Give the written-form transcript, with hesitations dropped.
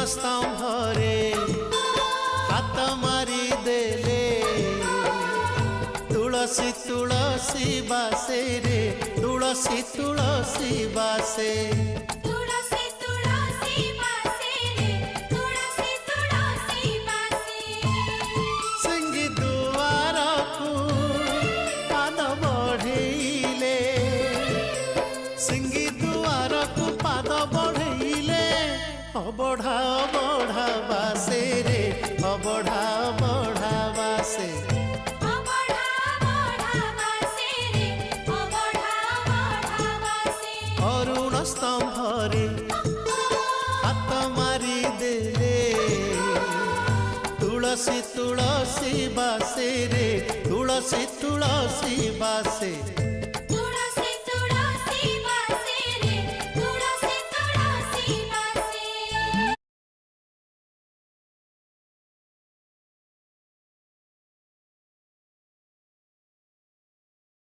स्तंभरे हाथ मारी देले तुलसी तुलसी बासे रे तुलसी तुलसी बासे तुलसी तुलसी बासे रे तुलसी तुलसी बासे संगी दुआर को पाद बढ़ेले सिंगी दुआर को पाद बढ़ेले अबढ़ा अबढ़ा बासे रे अबढ़ा अबढ़ा बासे अबढ़ा अबढ़ा बासे रे अबढ़ा अबढ़ा बासे अरुण स्तंभरे हाथ मारी देले तुलसी तुलसी बासे रे तुलसी तुलसी बासे।